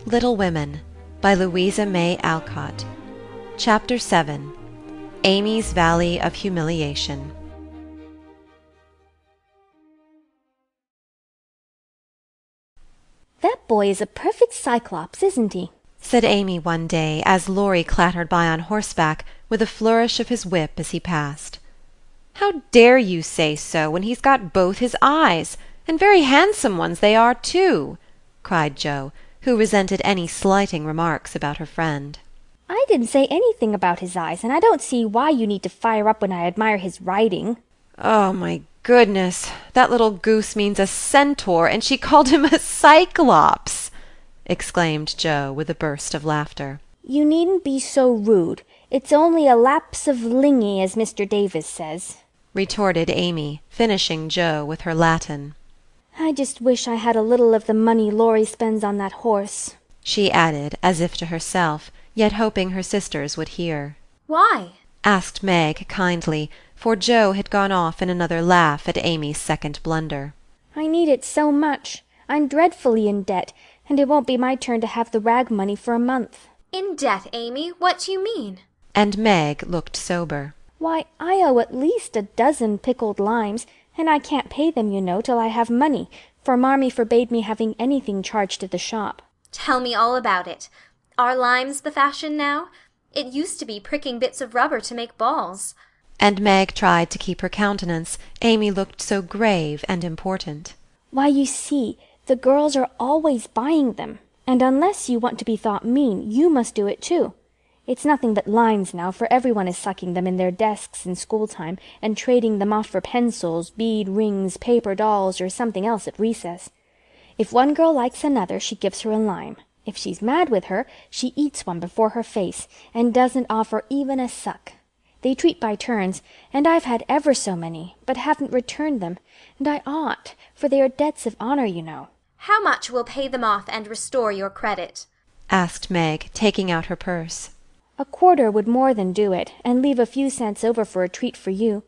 Little Women by Louisa May Alcott. Chapter 7. Amy's Valley of Humiliation. "That boy is a perfect Cyclops, isn't he?" said Amy one day as Laurie clattered by on horseback with a flourish of his whip as he passed. "How dare you say so, when he's got both his eyes, and very handsome ones they are too!" cried Jo, who resented any slighting remarks about her friend. "I didn't say anything about his eyes, and I don't see why you need to fire up when I admire his riding." "Oh, my goodness! That little goose means a centaur, and she called him a Cyclops!" exclaimed Jo, with a burst of laughter. "You needn't be so rude. It's only a lapse of lingy, as Mr. Davis says," retorted Amy, finishing Jo with her Latin. "I just wish I had a little of the money Laurie spends on that horse," she added, as if to herself, yet hoping her sisters would hear. "Why?" asked Meg kindly, for Jo had gone off in another laugh at Amy's second blunder. "I need it so much. I'm dreadfully in debt, and it won't be my turn to have the rag money for a month." "In debt, Amy? What do you mean?" And Meg looked sober. "Why, I owe at least a dozen pickled limes, and I can't pay them, you know, till I have money, for Marmee forbade me having anything charged at the shop." "Tell me all about it. Are limes the fashion now? It used to be pricking bits of rubber to make balls." And Meg tried to keep her countenance, Amy looked so grave and important. "Why, you see, the girls are always buying them, and unless you want to be thought mean, you must do it too. It's nothing but limes now, for everyone is sucking them in their desks in school-time, and trading them off for pencils, bead rings, paper dolls, or something else at recess. If one girl likes another, she gives her a lime. If she's mad with her, she eats one before her face, and doesn't offer even a suck. They treat by turns, and I've had ever so many, but haven't returned them, and I ought, for they are debts of honor, you know." "How much will pay them off and restore your credit?" asked Meg, taking out her purse. "A quarter would more than do it, and leave a few cents over for a treat for you.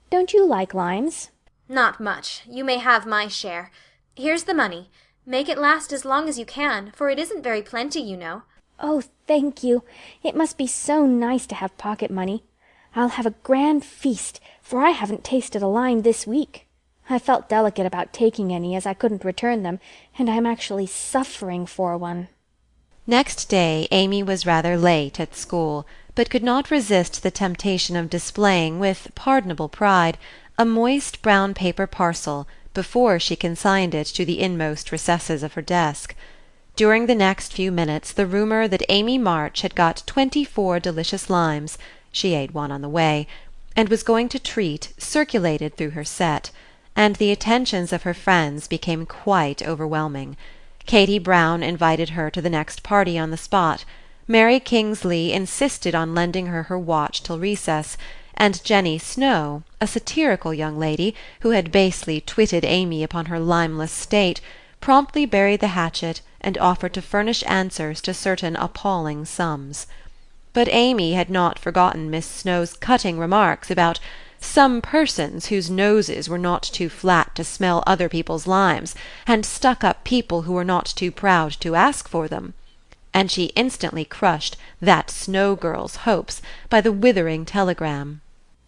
Don't you like limes?" "Not much. You may have my share. Here's the money. Make it last as long as you can, for it isn't very plenty, you know." "Oh, thank you. It must be so nice to have pocket money. I'll have a grand feast, for I haven't tasted a lime this week. I felt delicate about taking any, as I couldn't return them, and I'm actually suffering for one." Next day Amy was rather late at school, but could not resist the temptation of displaying, with pardonable pride, a moist brown paper parcel before she consigned it to the inmost recesses of her desk. During the next few minutes the rumour that Amy March had got 24 delicious limes, she ate one on the way, and was going to treat, circulated through her set, and the attentions of her friends became quite overwhelming. Katy Brown invited her to the next party on the spot. Mary Kingsley insisted on lending her her watch till recess, and Jenny Snow, a satirical young lady, who had basely twitted Amy upon her limeless state, promptly buried the hatchet and offered to furnish answers to certain appalling sums. But Amy had not forgotten Miss Snow's cutting remarks about some persons whose noses were not too flat to smell other people's limes, and stuck-up people who were not too proud to ask for them, and she instantly crushed that Snow girl's hopes by the withering telegram.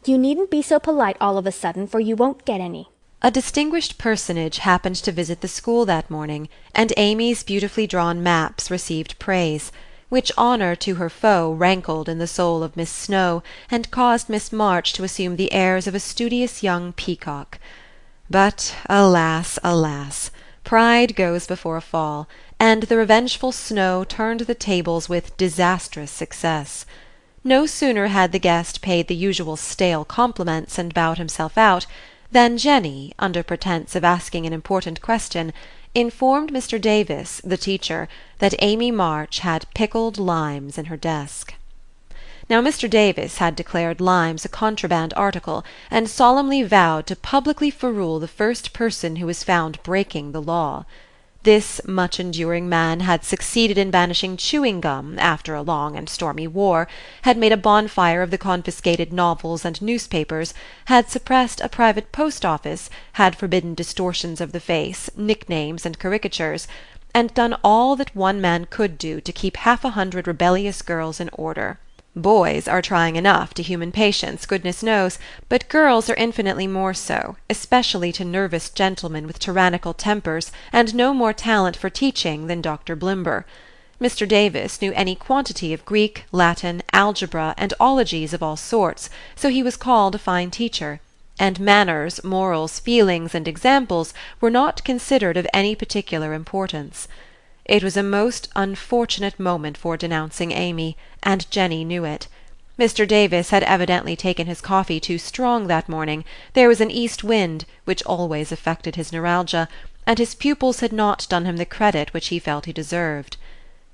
"You needn't be so polite all of a sudden, for you won't get any." A distinguished personage happened to visit the school that morning, and Amy's beautifully drawn maps received praise, which honour to her foe rankled in the soul of Miss Snow, and caused Miss March to assume the airs of a studious young peacock. But, alas, alas! Pride goes before a fall, and the revengeful Snow turned the tables with disastrous success. No sooner had the guest paid the usual stale compliments and bowed himself out, than Jenny, under pretence of asking an important question, informed Mr. Davis, the teacher, that Amy March had pickled limes in her desk. Now Mr. Davis had declared limes a contraband article, and solemnly vowed to publicly ferule the first person who was found breaking the law. This much-enduring man had succeeded in banishing chewing-gum after a long and stormy war, had made a bonfire of the confiscated novels and newspapers, had suppressed a private post-office, had forbidden distortions of the face, nicknames, and caricatures, and done all that one man could do to keep 100 rebellious girls in order. Boys are trying enough to human patience, goodness knows, but girls are infinitely more so, especially to nervous gentlemen with tyrannical tempers and no more talent for teaching than Dr. Blimber. Mr. Davis knew any quantity of Greek, Latin, algebra, and ologies of all sorts, so he was called a fine teacher, and manners, morals, feelings, and examples were not considered of any particular importance. It was a most unfortunate moment for denouncing Amy, and Jenny knew it. Mr. Davis had evidently taken his coffee too strong that morning, there was an east wind, which always affected his neuralgia, and his pupils had not done him the credit which he felt he deserved.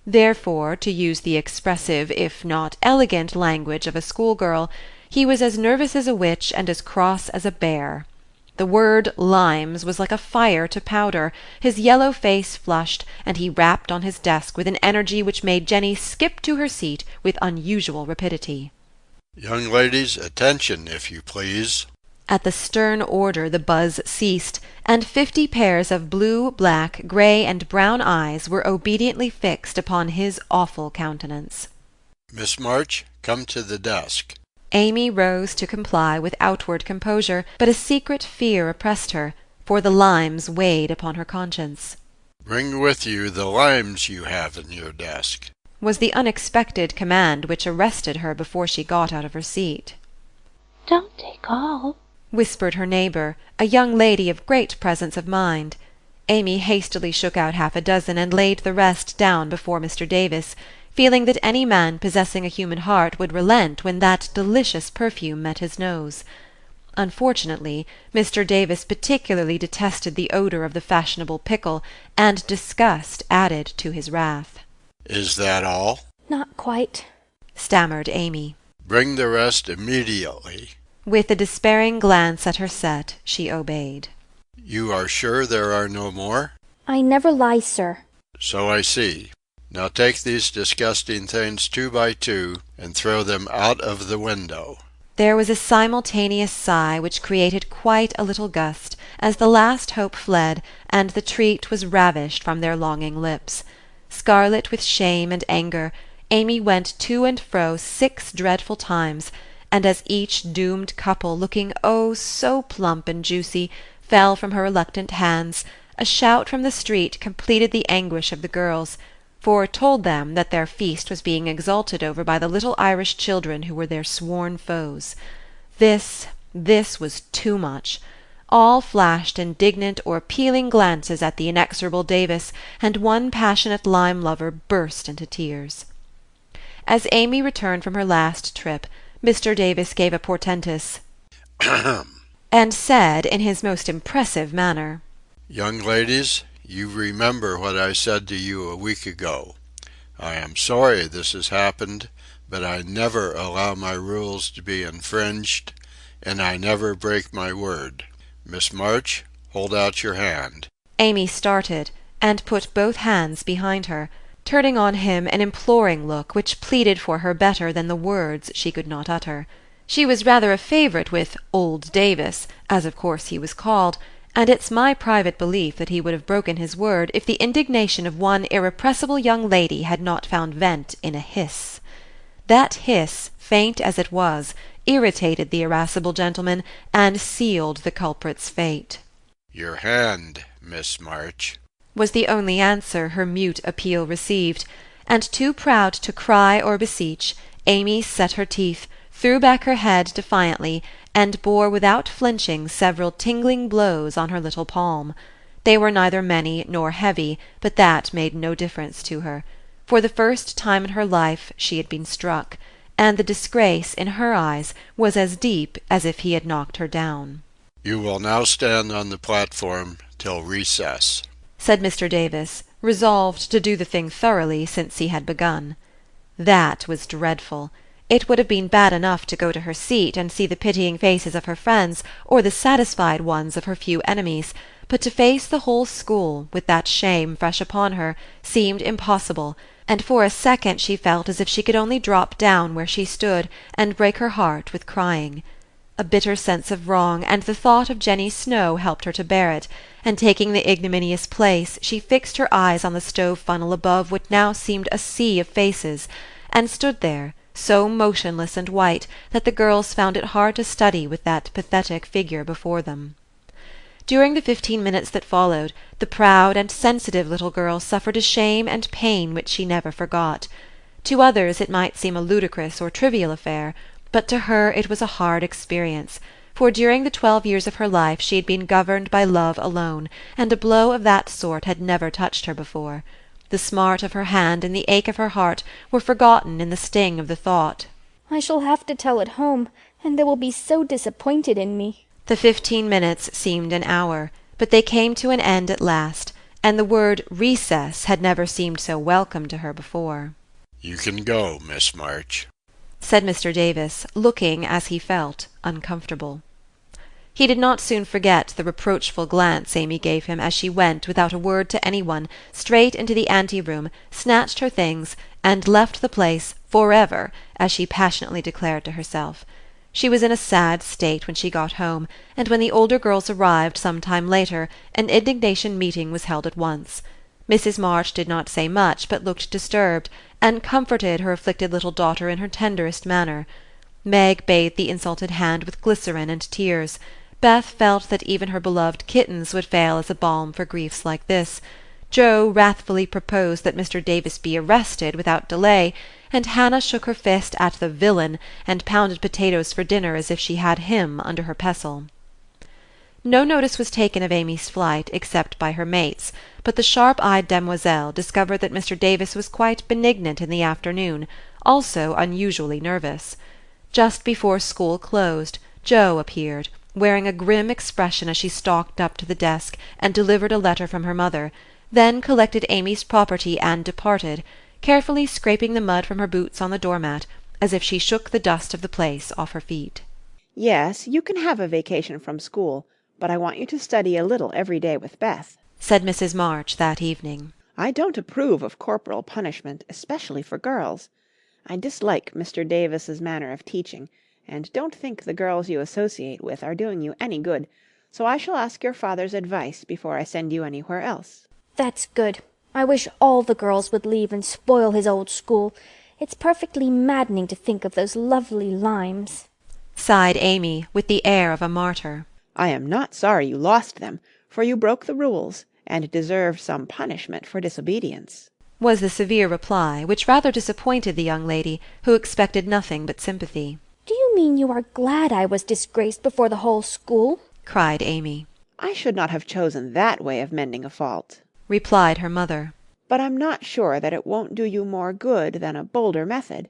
Therefore, to use the expressive if not elegant language of a schoolgirl, he was as nervous as a witch and as cross as a bear. The word limes was like a fire to powder, his yellow face flushed, and he rapped on his desk with an energy which made Jenny skip to her seat with unusual rapidity. Young ladies, attention, if you please. At the stern order the buzz ceased, and 50 pairs of blue, black, grey, and brown eyes were obediently fixed upon his awful countenance. Miss March, come to the desk. Amy rose to comply with outward composure, but a secret fear oppressed her, for the limes weighed upon her conscience. Bring with you the limes you have in your desk, was the unexpected command which arrested her before she got out of her seat. Don't take all, whispered her neighbour, a young lady of great presence of mind. Amy hastily shook out 6 and laid the rest down before Mr. Davis, feeling that any man possessing a human heart would relent when that delicious perfume met his nose. Unfortunately, Mr. Davis particularly detested the odour of the fashionable pickle, and disgust added to his wrath. Is that all? Not quite, stammered Amy. Bring the rest immediately. With a despairing glance at her set, she obeyed. You are sure there are no more? I never lie, sir. So I see. Now take these disgusting things 2 by 2 and throw them out of the window. There was a simultaneous sigh which created quite a little gust, as the last hope fled, and the treat was ravished from their longing lips. Scarlet with shame and anger, Amy went to and fro 6 dreadful times, and as each doomed couple, looking oh so plump and juicy, fell from her reluctant hands, a shout from the street completed the anguish of the girls, for it told them that their feast was being exulted over by the little Irish children who were their sworn foes. This was too much. All flashed indignant or appealing glances at the inexorable Davis, and one passionate lime-lover burst into tears. As Amy returned from her last trip, Mr. Davis gave a portentous and said in his most impressive manner, Young ladies, you remember what I said to you a week ago. I am sorry this has happened, but I never allow my rules to be infringed, and I never break my word. Miss March, hold out your hand. Amy started, and put both hands behind her, turning on him an imploring look which pleaded for her better than the words she could not utter. She was rather a favourite with "old Davis," as of course he was called, and it's my private belief that he would have broken his word if the indignation of one irrepressible young lady had not found vent in a hiss. That hiss, faint as it was, irritated the irascible gentleman, and sealed the culprit's fate. Your hand, Miss March, was the only answer her mute appeal received, and too proud to cry or beseech, Amy set her teeth, threw back her head defiantly, and bore without flinching several tingling blows on her little palm. They were neither many nor heavy, but that made no difference to her. For the first time in her life she had been struck, and the disgrace, in her eyes, was as deep as if he had knocked her down. You will now stand on the platform till recess, said Mr. Davis, resolved to do the thing thoroughly since he had begun. That was dreadful. It would have been bad enough to go to her seat and see the pitying faces of her friends, or the satisfied ones of her few enemies, but to face the whole school, with that shame fresh upon her, seemed impossible, and for a second she felt as if she could only drop down where she stood, and break her heart with crying. A bitter sense of wrong and the thought of Jenny Snow helped her to bear it, and taking the ignominious place, she fixed her eyes on the stove funnel above what now seemed a sea of faces, and stood there, so motionless and white that the girls found it hard to study with that pathetic figure before them. During the 15 minutes that followed, the proud and sensitive little girl suffered a shame and pain which she never forgot. To others it might seem a ludicrous or trivial affair, but to her it was a hard experience, for during the 12 years of her life she had been governed by love alone, and a blow of that sort had never touched her before. The smart of her hand and the ache of her heart were forgotten in the sting of the thought. I shall have to tell at home, and they will be so disappointed in me. The 15 minutes seemed an hour, but they came to an end at last, and the word recess had never seemed so welcome to her before. "You can go, Miss March," said Mr. Davis, looking, as he felt, uncomfortable. He did not soon forget the reproachful glance Amy gave him as she went, without a word to any one, straight into the ante-room, snatched her things, and left the place forever, as she passionately declared to herself. She was in a sad state when she got home, and when the older girls arrived some time later, an indignation meeting was held at once. Mrs. March did not say much, but looked disturbed, and comforted her afflicted little daughter in her tenderest manner. Meg bathed the insulted hand with glycerin and tears. Beth felt that even her beloved kittens would fail as a balm for griefs like this. Joe wrathfully proposed that Mr. Davis be arrested without delay, and Hannah shook her fist at the villain, and pounded potatoes for dinner as if she had him under her pestle. No notice was taken of Amy's flight, except by her mates, but the sharp-eyed demoiselle discovered that Mr. Davis was quite benignant in the afternoon, also unusually nervous. Just before school closed, Jo appeared, wearing a grim expression as she stalked up to the desk and delivered a letter from her mother, then collected Amy's property and departed, carefully scraping the mud from her boots on the doormat, as if she shook the dust of the place off her feet. "Yes, you can have a vacation from school, but I want you to study a little every day with Beth," said Mrs. March that evening. "I don't approve of corporal punishment, especially for girls. I dislike Mr. Davis's manner of teaching, and don't think the girls you associate with are doing you any good, so I shall ask your father's advice before I send you anywhere else." That's good. I wish all the girls would leave and spoil his old school. It's perfectly maddening to think of those lovely limes, sighed Amy, with the air of a martyr. "I am not sorry you lost them, for you broke the rules, and deserved some punishment for disobedience," was the severe reply, which rather disappointed the young lady, who expected nothing but sympathy. Do you mean you are glad I was disgraced before the whole school? cried Amy. "I should not have chosen that way of mending a fault," replied her mother. "but I'm not sure that it won't do you more good than a bolder method.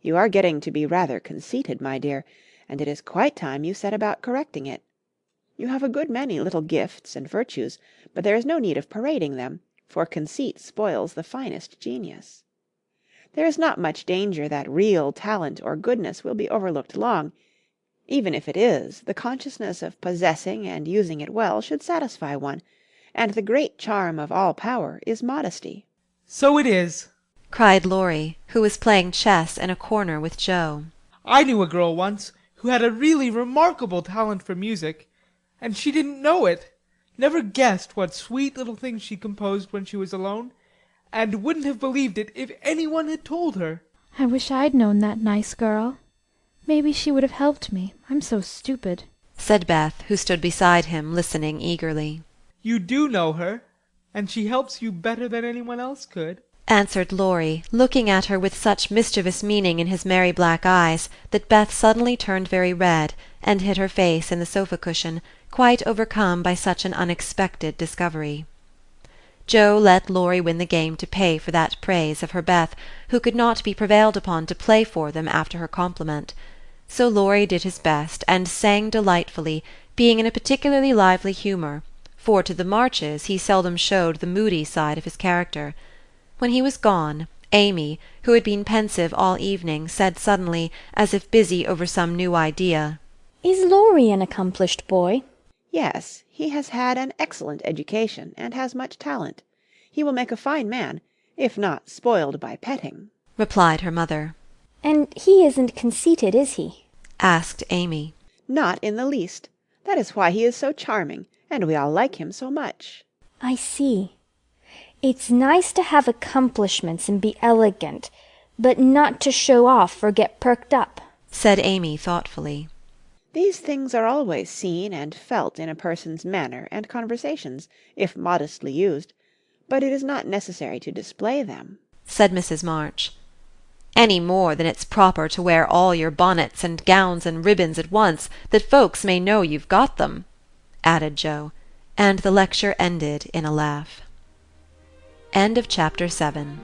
You are getting to be rather conceited, my dear, and it is quite time you set about correcting it. You have a good many little gifts and virtues, but there is no need of parading them, for conceit spoils the finest genius. There is not much danger that real talent or goodness will be overlooked long. Even if it is, the consciousness of possessing and using it well should satisfy one, and the great charm of all power is modesty." "So it is," cried Laurie, who was playing chess in a corner with Joe. "I knew a girl once who had a really remarkable talent for music, and she didn't know it, never guessed what sweet little things she composed when she was alone, and wouldn't have believed it if anyone had told her." I wish I'd known that nice girl. Maybe she would have helped me. I'm so stupid, said Beth, who stood beside him, listening eagerly. "You do know her, and she helps you better than anyone else could," answered Laurie, looking at her with such mischievous meaning in his merry black eyes that Beth suddenly turned very red, and hid her face in the sofa-cushion, quite overcome by such an unexpected discovery. Joe let Laurie win the game to pay for that praise of her Beth, who could not be prevailed upon to play for them after her compliment. So Laurie did his best, and sang delightfully, being in a particularly lively humour, for to the Marches he seldom showed the moody side of his character. When he was gone, Amy, who had been pensive all evening, said suddenly, as if busy over some new idea, "Is Laurie an accomplished boy?" "Yes, he has had an excellent education, and has much talent. He will make a fine man, if not spoiled by petting," replied her mother. "And he isn't conceited, is he?" asked Amy. Not in the least. That is why he is so charming, and we all like him so much." I see. It's nice to have accomplishments and be elegant, but not to show off or get perked up, said Amy thoughtfully. These things are always seen and felt in a person's manner and conversations, if modestly used, but it is not necessary to display them, said Mrs. March. Any more than it's proper to wear all your bonnets and gowns and ribbons at once, that folks may know you've got them, added Joe, and the lecture ended in a laugh. End of chapter 7.